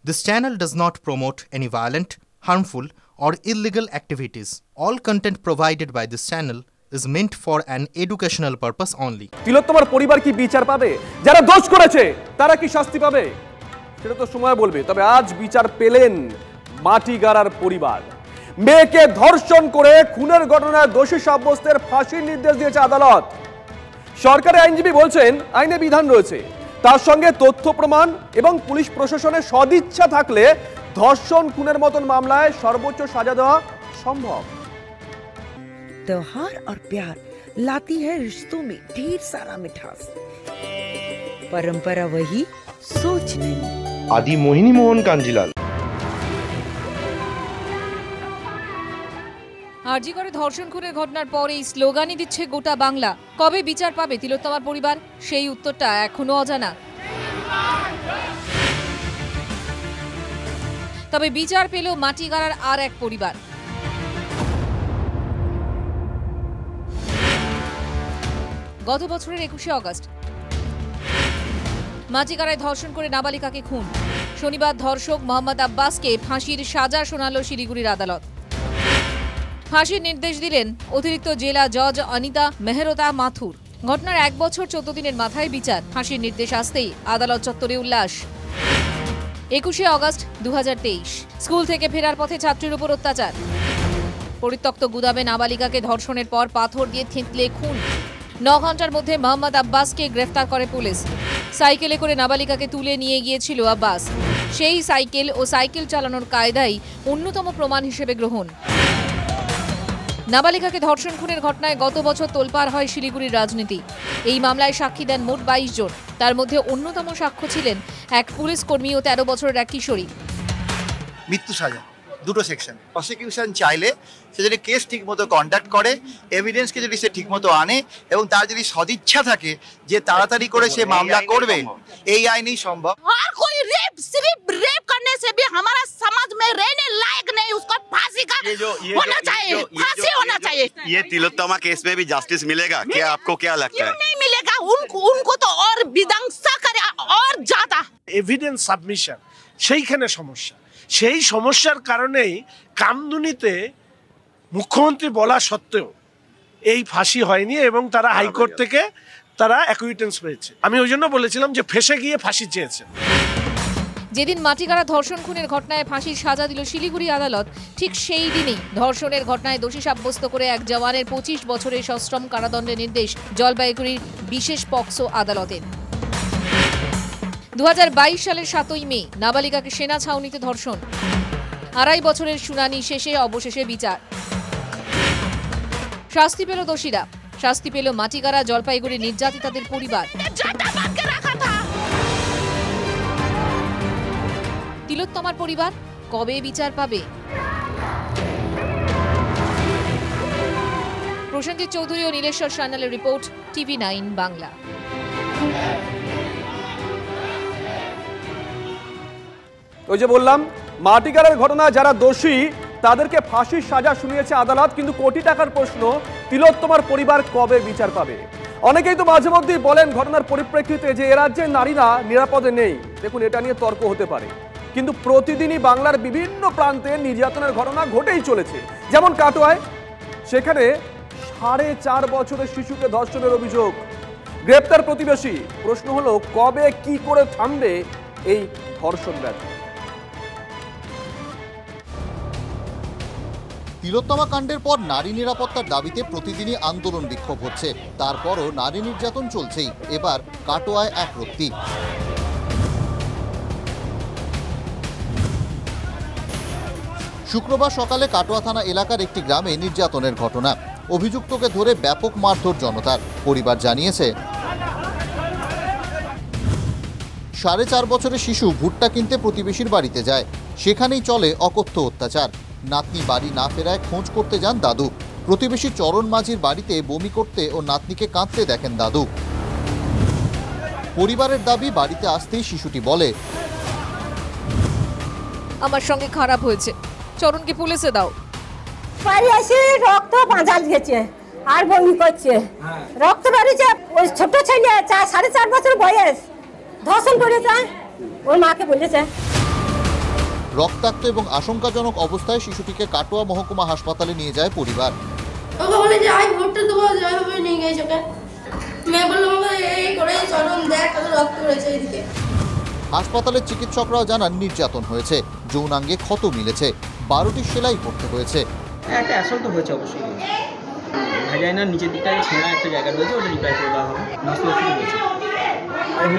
This channel does not promote any violent, harmful, or illegal activities. All content provided by this channel is meant for an educational purpose only. তিলোত্তমার পরিবার কি বিচার পাবে? যারা দোষ করেছে তারা কি শাস্তি পাবে? সেটা তো সময় বলবে। তবে আজ বিচার পেলেন মাটিগাড়ার পরিবার। মেয়েকে ধর্ষণ করে খুনের ঘটনায় দোষী সাব্যস্তের ফাঁসির নির্দেশ দিয়েছে আদালত। সরকারের আইনজীবী বলছেন আইনে বিধান রয়েছে, তার সঙ্গে তথ্য প্রমাণ এবং পুলিশ প্রশাসনের সদিচ্ছা থাকলে ধর্ষণ খুনের মতন মামলায় সর্বোচ্চ সাজা দেওয়া সম্ভব। त्योहार और प्यार लाती है रिश्तों में ढेर सारा मिठास। परंपरा वही, सोच नहीं। आदि मोहिनी मोहन कांजीलाल। আরজি করে ধর্ষণ খুনের ঘটনার পরেই স্লোগানই দিচ্ছে গোটা বাংলা। কবে বিচার পাবে তিলোত্তমার পরিবার? সেই উত্তরটা এখনো অজানা। তবে বিচার পেল মাটিগাড়ার আর এক পরিবার। গত বছরের 21শে আগস্ট মাটিগাড়ায় ধর্ষণ করে নাবালিকাকে খুন। শনিবার ধর্ষক মোহাম্মদ আব্বাসকে ফাঁসির সাজা শোনাল শিলিগুড়ির আদালত। ফাঁসির নির্দেশ দিলেন অতিরিক্ত জেলা জজ অনিতা মেহরতা মাথুর। ঘটনার 1 বছর 14 দিনের মাথায় বিচার। ফাঁসির নির্দেশ আসতেই আদালত চত্বরে উল্লাস। 21শে আগস্ট 2023 স্কুল থেকে ফেরার পথে ছাত্রীর উপর অত্যাচার। পরিত্যক্ত গুদামে নাবালিকাকে ধর্ষণের পর পাথর দিয়ে থেঁতলে খুন। 9 ঘন্টার মধ্যে মোহাম্মদ আব্বাসকে গ্রেফতার করে পুলিশ। সাইকেলে করে নাবালিকাকে তুলে নিয়ে গিয়েছিল আব্বাস। সেই সাইকেল ও সাইকেল চালানোর কায়দাই অন্যতম প্রমাণ হিসেবে গ্রহণ। নাবালিকাকে ধর্ষণ খুনের ঘটনায় গত বছর তোলপাড় হয় শিলিগুড়ির রাজনীতি। এই মামলায় সাক্ষী দেন মোট 22 জন। তার মধ্যে অন্যতম সাক্ষ্য ছিলেন এক পুলিশ কর্মী ও 13 বছরের এক কিশোরী। মৃত্যু সাজা দুটো সেকশন। প্রসিকিউশন চাইলে সে যদি কেস ঠিকমতো কন্ডাক্ট করে, এভিডেন্সকে যদি সে ঠিকমতো আনে এবং তার যদি সদিচ্ছা থাকে যে তাড়াতাড়ি করে সে মামলা করবে, এই আইনেই সম্ভব। और कोई रेप सिर्फ रेप करने से भी हमारा समाज में रहने लायक नहीं, उसको फांसी का होना चाहिए, फांसी होना चाहिए। ये तिलोत्तमा केस में भी जस्टिस मिलेगा क्या? आपको क्या लगता है? क्यों नहीं मिलेगा? उनको तो और विध्वंसा करे और ज्यादा। এভিডেন্স সাবমিশন সেইখানে সমস্যা। সেই সমস্যার কারণেই কামদুনিতে মুখ্যমন্ত্রী বলা সত্ত্বেও এই ফাঁসি হয়নি এবং তারা হাইকোর্ট থেকে তারা অ্যাকুইটেন্স পেয়েছে। আমি ওই জন্য বলেছিলাম যে ফেঁসে গিয়ে ফাঁসি চেয়েছে। যেদিন মাটিগাড়া ধর্ষণ খুনের ঘটনায় ফাঁসির সাজা দিল শিলিগুড়ি আদালত, ঠিক সেই দিনই ধর্ষণের ঘটনায় দোষী সাব্যস্ত করে এক জওয়ানের 25 বছরের সশ্রম কারাদণ্ডের নির্দেশ জলপাইগুড়ির বিশেষ পক্সো আদালতের। 2022 সালের 7ই মে নাবালিকাকে সেনা ছাউনিতে ধর্ষণ। 2.5 বছরের শুনানি শেষে অবশেষে বিচার। শাস্তি পেল দোষীরা, শাস্তি পেল মাটিগাড়া জলপাইগুড়ি নির্যাতিতাদের পরিবার। তিলোত্তমার পরিবার কবে বিচার পাবে? প্রসেনজিৎ চৌধুরী ও নীলেশ্বর সান্যালের রিপোর্ট, TV9 বাংলা। ওই যে বললাম মাটিগাড়ার ঘটনা যারা দোষী তাদেরকে ফাঁসির সাজা শুনিয়েছে আদালত, কিন্তু কোটি টাকার প্রশ্ন তিলোত্তমার পরিবার কবে বিচার পাবে? অনেকেই তো মাঝে মধ্যেই বলেন ঘটনার পরিপ্রেক্ষিতে যে এ রাজ্যে নারীরা নিরাপদে নেই। দেখুন, এটা নিয়ে তর্ক হতে পারে, কিন্তু প্রতিদিনই বাংলার বিভিন্ন প্রান্তে নির্যাতনের ঘটনা ঘটেই চলেছে। যেমন কাটোয়ায়, সেখানে 4.5 বছরের শিশুকে ধর্ষণের অভিযোগ, গ্রেপ্তার প্রতিবেশী। প্রশ্ন হলো কবে কি করে থামবে এই ধর্ষণ ব্যাধি? তিলোত্তমা কাণ্ডের পর নারী নিরাপত্তার দাবিতে প্রতিদিনই আন্দোলন বিক্ষোভ হচ্ছে, তারপরও নারী নির্যাতন চলছেই। এবার কাটোয়ায় এক রক্তি। শুক্রবার সকালে কাটোয়া থানা এলাকার একটি গ্রামে নির্যাতনের ঘটনা। অভিযুক্তকে ধরে ব্যাপক মারধর জনতার। পরিবার জানিয়েছে 4.5 বছরের শিশু ভুট্টা কিনতে প্রতিবেশীর বাড়িতে যায়, সেখানেই চলে অকথ্য অত্যাচার। নাতনি বাড়ি না ফেরায় খোঁজ করতে যান দাদু। প্রতিবেশী চরণ মাঝির বাড়িতে বমি করতে ও নাতনিকে কাঁদতে দেখেন দাদু। পরিবারের দাবি, বাড়িতে আসতেই শিশুটি বলে, আমার সঙ্গে খারাপ হয়েছে, চরণকে পুলিশে দাও। বাড়ি এসে রক্ত বাঁধাল গেছে আর বমি করছে, রক্ত বেরিয়েছে। ওই ছোট ছেলে 4.5 বছর বয়স ধর্ষণ করেছে, ওর মাকে বলেছে। রক্তাক্ত এবং আশঙ্কাজনক অবস্থায় শিশুটিকে কাটোয়া মহকুমা হাসপাতালে নিয়ে যায় পরিবার। হাসপাতালের চিকিৎসকরাও জানান নির্যাতন হয়েছে, যৌনাঙ্গে ক্ষত মিলেছে, 12টি সেলাই করতে হয়েছে। একটা অ্যাসল্ট হয়েছে অবশ্যই, ভাজাইনার নিচের দিকটায় ছেঁড়া একটা জায়গা রয়েছে, ওটা রিপেয়ার করে দেওয়া হবে।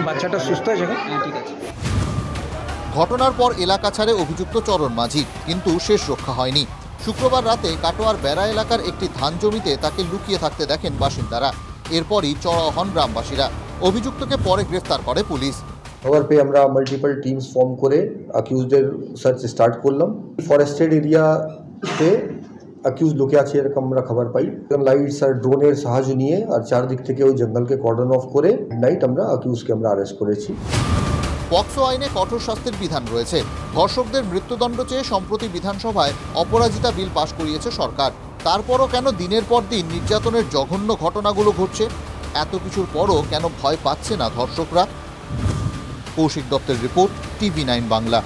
বাচ্চাটা সুস্থ হয়েছে? হ্যাঁ, ঠিক আছে। ঘটনার পর এলাকা ছাড়ে অভিযুক্ত চরণ মাঝি, কিন্তু শেষ রক্ষা হয়নি। শুক্রবার রাতে কাটোয়ার বেড়া এলাকার একটি ধান জমিতে তাকে লুকিয়ে থাকতে দেখেন বাসিন্দারা। এরপরই চড়াও হন গ্রামবাসীরা। অভিযুক্তকে পরে গ্রেফতার করে পুলিশ। খবর পেয়ে আমরা মাল্টিপল টিমস ফর্ম করে অ্যাকিউজদের সার্চ স্টার্ট করলাম। ফরেস্টেড এরিয়াতে অ্যাকিউজ লোকে আছে এরকম আমরা খবর পাই। লাইটস আর ড্রোনের সাহায্য নিয়ে আর চারদিক থেকে ওই জঙ্গলকে কর্ডন অফ করে নাইট আমরা অ্যাকিউজকে আমরা অ্যারেস্ট করেছি। পক্সো আইনে কঠোর শাস্তির বিধান রয়েছে। ধর্ষকদের মৃত্যুদণ্ড চেয়ে সম্প্রতি বিধানসভায় অপরাজিতা বিল পাশ করিয়েছে সরকার। তারপরও কেন দিনের পর দিন নির্যাতনের জঘন্য ঘটনাগুলো ঘটছে? এত কিছুর পরও কেন ভয় পাচ্ছে না ধর্ষকরা? কৌশিক দত্তের রিপোর্ট, TV9 বাংলা।